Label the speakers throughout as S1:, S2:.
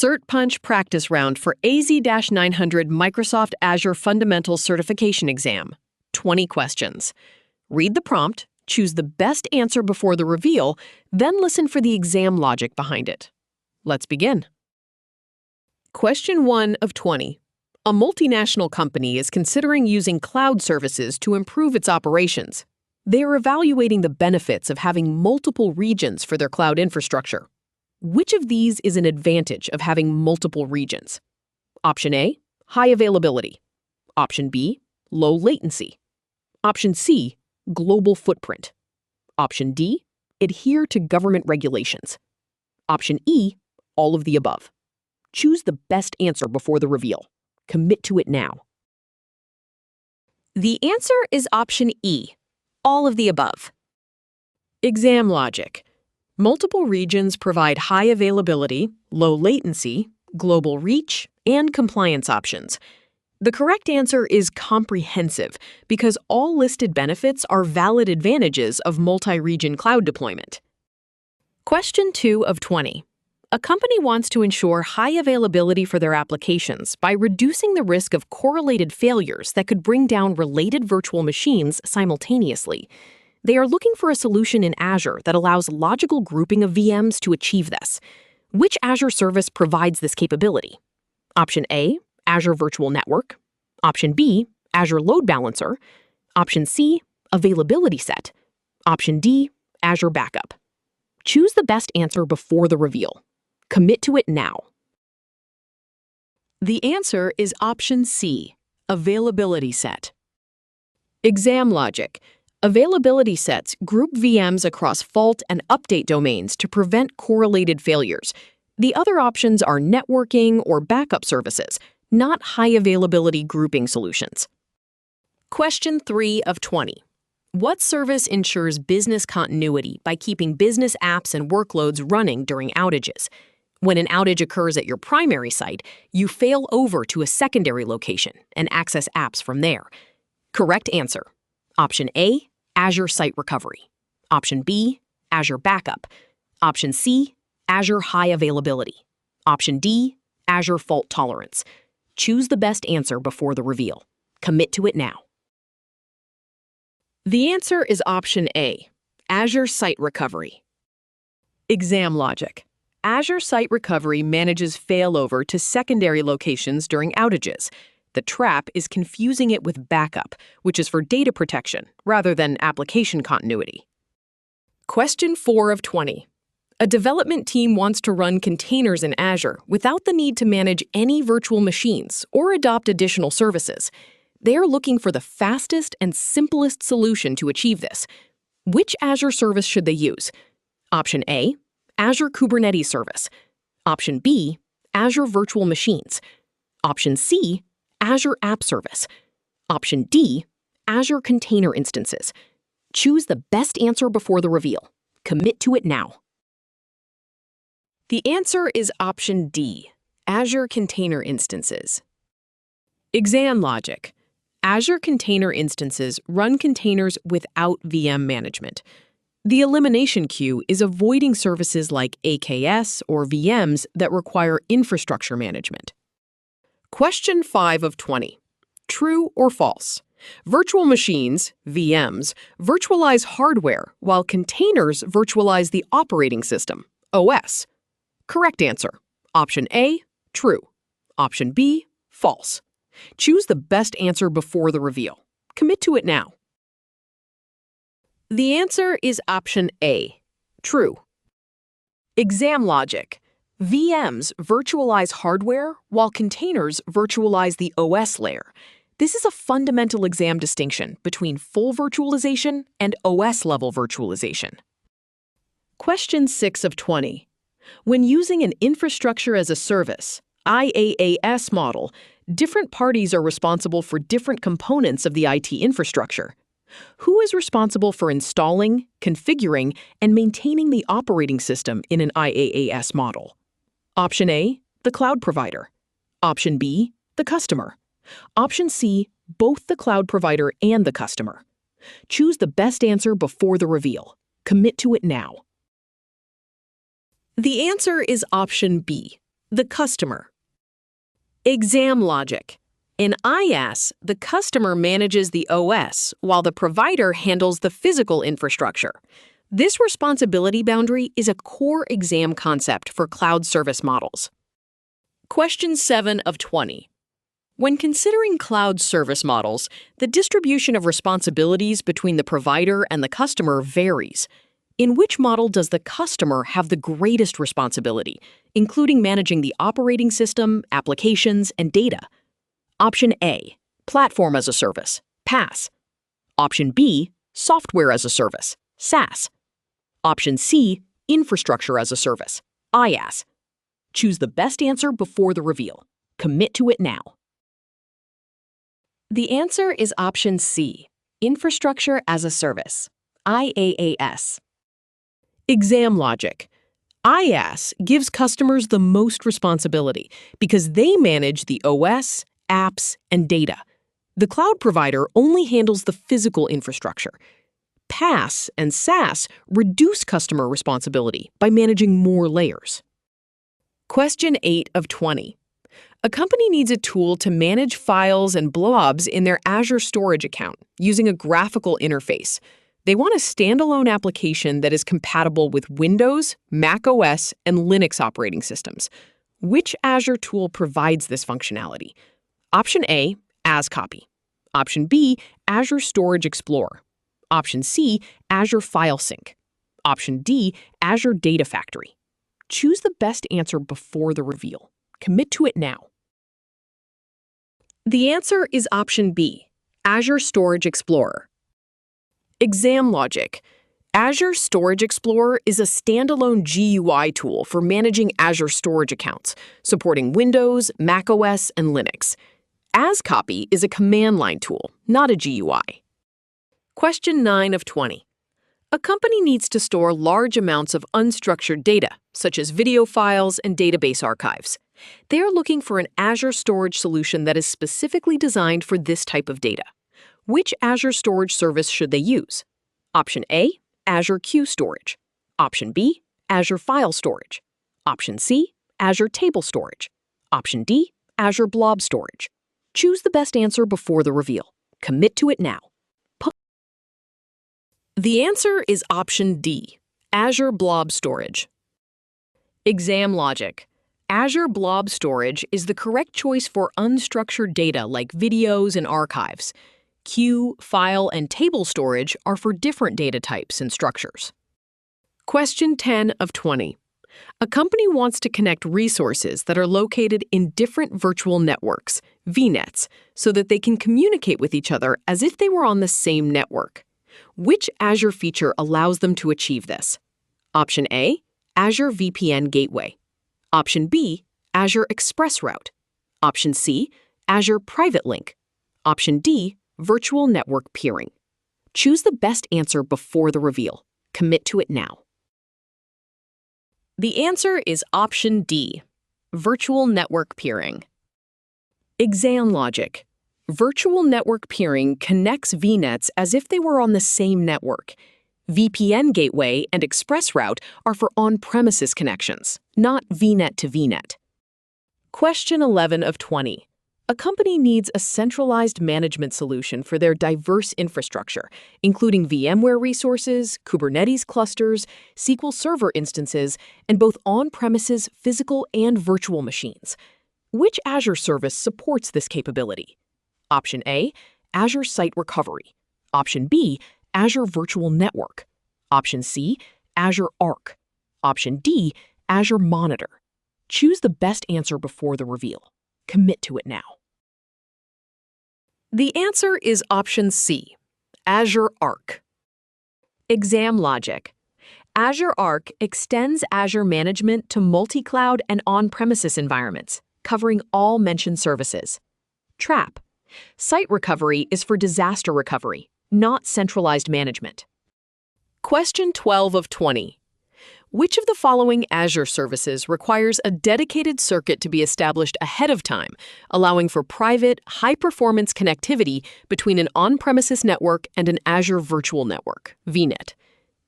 S1: Cert Punch practice round for AZ-900 Microsoft Azure Fundamental Certification Exam. 20 questions. Read the prompt, choose the best answer before the reveal, then listen for the exam logic behind it. Let's begin. Question 1 of 20. A multinational company is considering using cloud services to improve its operations. They are evaluating the benefits of having multiple regions for their cloud infrastructure. Which of these is an advantage of having multiple regions? Option A, high availability. Option B, low latency. Option C, global footprint. Option D, adhere to government regulations. Option E, all of the above. Choose the best answer before the reveal. Commit to it now.
S2: The answer is option E, all of the above.
S1: Exam logic. Multiple regions provide high availability, low latency, global reach, and compliance options. The correct answer is comprehensive because all listed benefits are valid advantages of multi-region cloud deployment. Question 2 of 20. A company wants to ensure high availability for their applications by reducing the risk of correlated failures that could bring down related virtual machines simultaneously. They are looking for a solution in Azure that allows logical grouping of VMs to achieve this. Which Azure service provides this capability? Option A, Azure Virtual Network. Option B, Azure Load Balancer. Option C, Availability Set. Option D, Azure Backup. Choose the best answer before the reveal. Commit to it now. The answer is option C, Availability Set. Exam logic. Availability sets group VMs across fault and update domains to prevent correlated failures. The other options are networking or backup services, not high-availability grouping solutions. Question 3 of 20. What service ensures business continuity by keeping business apps and workloads running during outages? When an outage occurs at your primary site, you fail over to a secondary location and access apps from there. Correct answer. Option A, Azure Site Recovery. Option B, Azure Backup. Option C, Azure High Availability. Option D, Azure Fault Tolerance. Choose the best answer before the reveal. Commit to it now. The answer is option A, Azure Site Recovery. Exam logic. Azure Site Recovery manages failover to secondary locations during outages. The trap is confusing it with backup, which is for data protection rather than application continuity. Question 4 of 20. A development team wants to run containers in Azure without the need to manage any virtual machines or adopt additional services. They are looking for the fastest and simplest solution to achieve this. Which Azure service should they use? Option A, Azure Kubernetes Service. Option B, Azure Virtual Machines. Option C, Azure App Service. Option D, Azure Container Instances. Choose the best answer before the reveal. Commit to it now. The answer is option D, Azure Container Instances. Exam logic. Azure Container Instances run containers without VM management. The elimination queue is avoiding services like AKS or VMs that require infrastructure management. Question 5 of 20. True or false? Virtual machines, VMs, virtualize hardware, while containers virtualize the operating system, OS. Correct answer. Option A, true. Option B, false. Choose the best answer before the reveal. Commit to it now. The answer is option A, true. Exam logic. VMs virtualize hardware, while containers virtualize the OS layer. This is a fundamental exam distinction between full virtualization and OS-level virtualization. Question 6 of 20. When using an infrastructure as a service, IaaS model, different parties are responsible for different components of the IT infrastructure. Who is responsible for installing, configuring, and maintaining the operating system in an IaaS model? Option A, the cloud provider. Option B, the customer. Option C, both the cloud provider and the customer. Choose the best answer before the reveal. Commit to it now. The answer is option B, The customer. Exam logic. In IaaS, the customer manages the OS while the provider handles the physical infrastructure. This responsibility boundary is a core exam concept for cloud service models. Question 7 of 20. When considering cloud service models, the distribution of responsibilities between the provider and the customer varies. In which model does the customer have the greatest responsibility, including managing the operating system, applications, and data? Option A, Platform as a Service, PaaS. Option B, Software as a Service, SaaS. Option C, Infrastructure as a Service, IaaS. Choose the best answer before the reveal. Commit to it now. The answer is option C, Infrastructure as a Service, IaaS. Exam logic. IaaS gives customers the most responsibility because they manage the OS, apps, and data. The cloud provider only handles the physical infrastructure. PaaS and SaaS reduce customer responsibility by managing more layers. Question 8 of 20. A company needs a tool to manage files and blobs in their Azure storage account using a graphical interface. They want a standalone application that is compatible with Windows, Mac OS, and Linux operating systems. Which Azure tool provides this functionality? Option A, AsCopy. Option B, Azure Storage Explorer. Option C, Azure File Sync. Option D, Azure Data Factory. Choose the best answer before the reveal. Commit to it now. The answer is option B, Azure Storage Explorer. Exam logic. Azure Storage Explorer is a standalone GUI tool for managing Azure storage accounts, supporting Windows, Mac OS, and Linux. AsCopy is a command line tool, not a GUI. Question 9 of 20. A company needs to store large amounts of unstructured data, such as video files and database archives. They are looking for an Azure storage solution that is specifically designed for this type of data. Which Azure storage service should they use? Option A, Azure Queue Storage. Option B, Azure File Storage. Option C, Azure Table Storage. Option D, Azure Blob Storage. Choose the best answer before the reveal. Commit to it now. The answer is option D, Azure Blob Storage. Exam logic. Azure Blob Storage is the correct choice for unstructured data like videos and archives. Queue, file, and table storage are for different data types and structures. Question 10 of 20. A company wants to connect resources that are located in different virtual networks, VNets, so that they can communicate with each other as if they were on the same network. Which Azure feature allows them to achieve this? Option A, Azure VPN Gateway. Option B, Azure Express Route. Option C, Azure Private Link. Option D, Virtual Network Peering. Choose the best answer before the reveal. Commit to it now. The answer is option D, Virtual Network Peering. Exam logic. Virtual network peering connects VNets as if they were on the same network. VPN Gateway and Express Route are for on-premises connections, not VNet to VNet. Question 11 of 20. A company needs a centralized management solution for their diverse infrastructure, including VMware resources, Kubernetes clusters, SQL Server instances, and both on-premises physical and virtual machines. Which Azure service supports this capability? Option A, Azure Site Recovery. Option B, Azure Virtual Network. Option C, Azure Arc. Option D, Azure Monitor. Choose the best answer before the reveal. Commit to it now. The answer is option C, Azure Arc. Exam logic. Azure Arc extends Azure management to multi-cloud and on-premises environments, covering all mentioned services. Trap. Site recovery is for disaster recovery, not centralized management. Question 12 of 20. Which of the following Azure services requires a dedicated circuit to be established ahead of time, allowing for private, high-performance connectivity between an on-premises network and an Azure Virtual Network, VNet?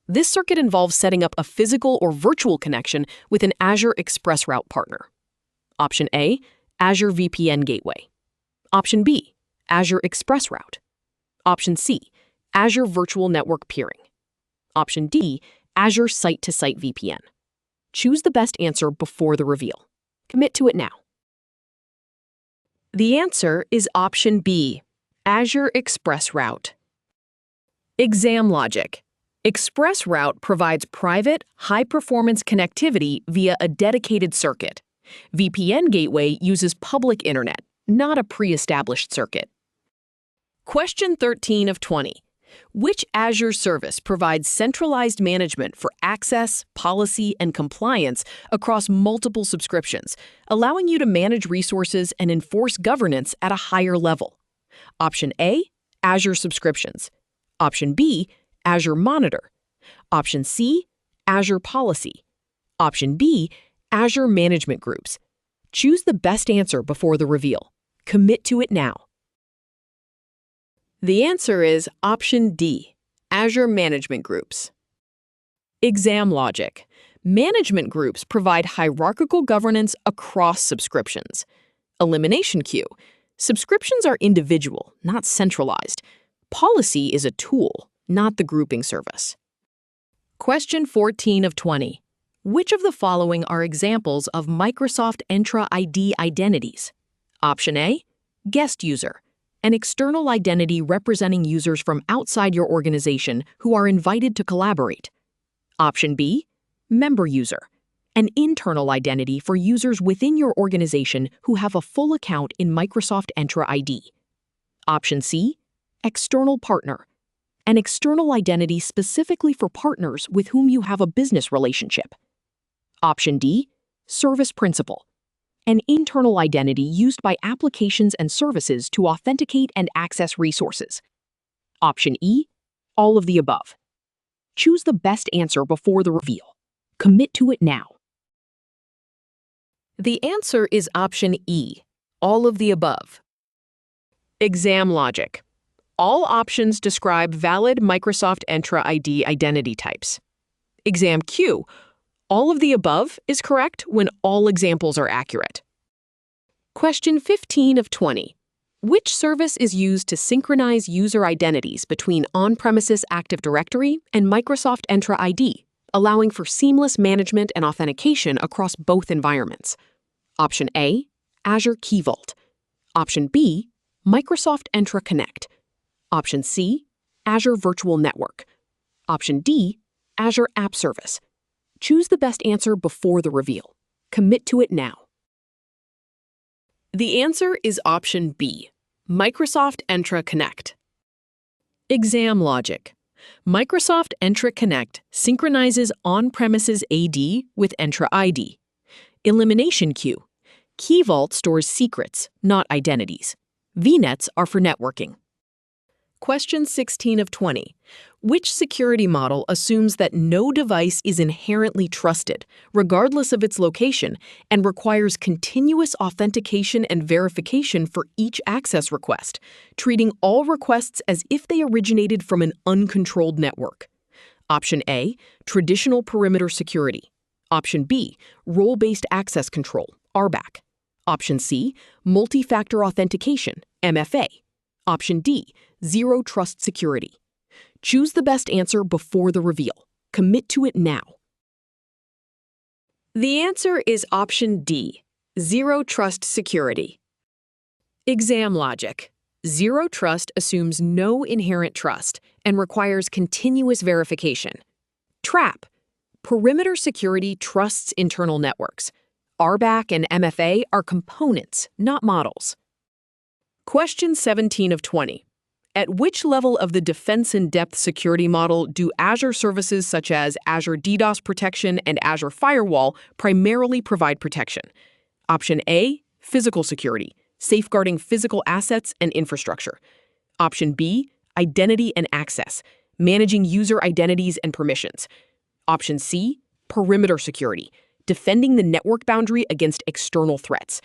S1: This circuit involves setting up a physical or virtual connection with an Azure Express Route partner. Option A, Azure VPN Gateway. Option B, Azure Express Route. Option C, Azure Virtual Network Peering. Option D, Azure Site-to-Site VPN. Choose the best answer before the reveal. Commit to it now. The answer is option B, Azure Express Route. Exam logic. Express Route provides private, high-performance connectivity via a dedicated circuit. VPN Gateway uses public internet, not a pre-established circuit. Question 13 of 20. Which Azure service provides centralized management for access, policy, and compliance across multiple subscriptions, allowing you to manage resources and enforce governance at a higher level? Option A, Azure Subscriptions. Option B, Azure Monitor. Option C, Azure Policy. Option D, Azure Management Groups. Choose the best answer before the reveal. Commit to it now. The answer is option D, Azure Management Groups. Exam logic. Management groups provide hierarchical governance across subscriptions. Elimination queue. Subscriptions are individual, not centralized. Policy is a tool, not the grouping service. Question 14 of 20. Which of the following are examples of Microsoft Entra ID identities? Option A, guest user, an external identity representing users from outside your organization who are invited to collaborate. Option B, member user, an internal identity for users within your organization who have a full account in Microsoft Entra ID. Option C, external partner, an external identity specifically for partners with whom you have a business relationship. Option D, service principal, an internal identity used by applications and services to authenticate and access resources. Option E, all of the above. Choose the best answer before the reveal. Commit to it now. The answer is option E, all of the above. Exam logic. All options describe valid Microsoft Entra ID identity types. Exam Q. All of the above is correct when all examples are accurate. Question 15 of 20. Which service is used to synchronize user identities between on-premises Active Directory and Microsoft Entra ID, allowing for seamless management and authentication across both environments? Option A, Azure Key Vault. Option B, Microsoft Entra Connect. Option C, Azure Virtual Network. Option D, Azure App Service. Choose the best answer before the reveal. Commit to it now. The answer is option B, Microsoft Entra Connect. Exam logic. Microsoft Entra Connect synchronizes on-premises AD with Entra ID. Elimination queue. Key Vault stores secrets, not identities. VNets are for networking. Question 16 of 20. Which security model assumes that no device is inherently trusted, regardless of its location, and requires continuous authentication and verification for each access request, treating all requests as if they originated from an uncontrolled network? Option A, traditional perimeter security. Option B, role-based access control, RBAC. Option C, multi-factor authentication, MFA. Option D, zero trust security. Choose the best answer before the reveal. Commit to it now. The answer is option D, zero trust security. Exam logic. Zero trust assumes no inherent trust and requires continuous verification. Trap. Perimeter security trusts internal networks. RBAC and MFA are components, not models. Question 17 of 20. At which level of the defense in-depth security model do Azure services such as Azure DDoS protection and Azure Firewall primarily provide protection? Option A, physical security, safeguarding physical assets and infrastructure. Option B, identity and access, managing user identities and permissions. Option C, perimeter security, defending the network boundary against external threats.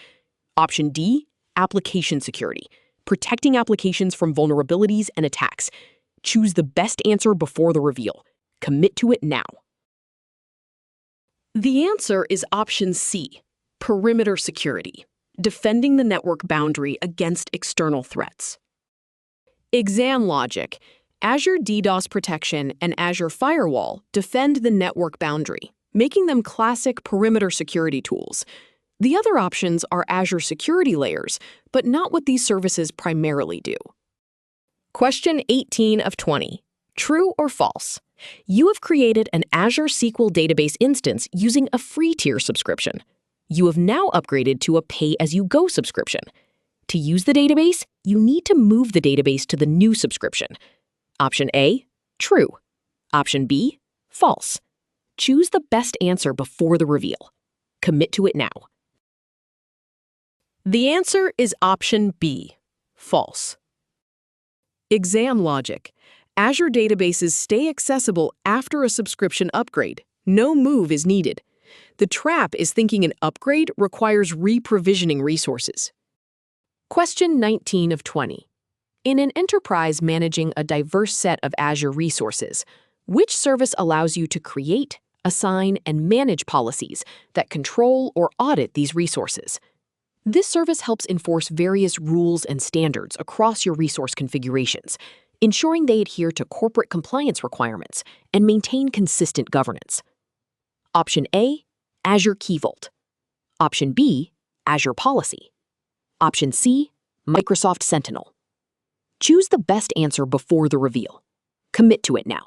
S1: Option D, application security, protecting applications from vulnerabilities and attacks. Choose the best answer before the reveal. Commit to it now. The answer is option C, Perimeter security, defending the network boundary against external threats. Exam logic, Azure DDoS protection and Azure Firewall defend the network boundary, making them classic perimeter security tools. The other options are Azure security layers, but not what these services primarily do. Question 18 of 20. True or false? You have created an Azure SQL database instance using a free tier subscription. You have now upgraded to a pay-as-you-go subscription. To use the database, you need to move the database to the new subscription. Option A, true. Option B, false. Choose the best answer before the reveal. Commit to it now. The answer is option B, false. Exam logic. Azure databases stay accessible after a subscription upgrade. No move is needed. The trap is thinking an upgrade requires re-provisioning resources. Question 19 of 20. In an enterprise managing a diverse set of Azure resources, which service allows you to create, assign, and manage policies that control or audit these resources? This service helps enforce various rules and standards across your resource configurations, ensuring they adhere to corporate compliance requirements and maintain consistent governance. Option A, Azure Key Vault. Option B, Azure Policy. Option C, Microsoft Sentinel. Choose the best answer before the reveal. Commit to it now.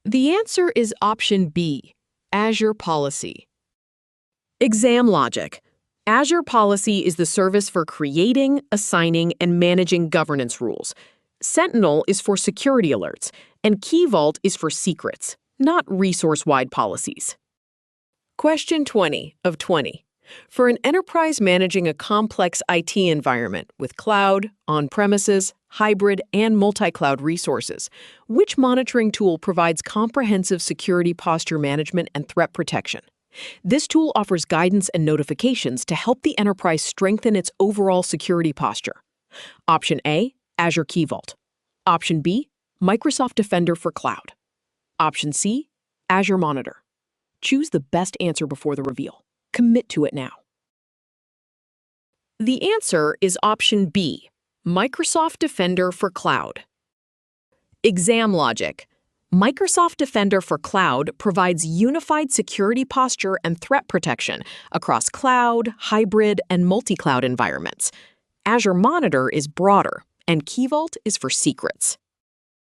S1: The answer is option B, Azure Policy. Exam logic. Azure Policy is the service for creating, assigning, and managing governance rules. Sentinel is for security alerts, and Key Vault is for secrets, not resource-wide policies. Question 20 of 20. For an enterprise managing a complex IT environment with cloud, on-premises, hybrid, and multi-cloud resources, which monitoring tool provides comprehensive security posture management and threat protection? This tool offers guidance and notifications to help the enterprise strengthen its overall security posture. Option A, Azure Key Vault. Option B, Microsoft Defender for Cloud. Option C, Azure Monitor. Choose the best answer before the reveal. Commit to it now. The answer is option B, Microsoft Defender for Cloud. Exam logic. Microsoft Defender for Cloud provides unified security posture and threat protection across cloud, hybrid, and multi-cloud environments. Azure Monitor is broader, and Key Vault is for secrets.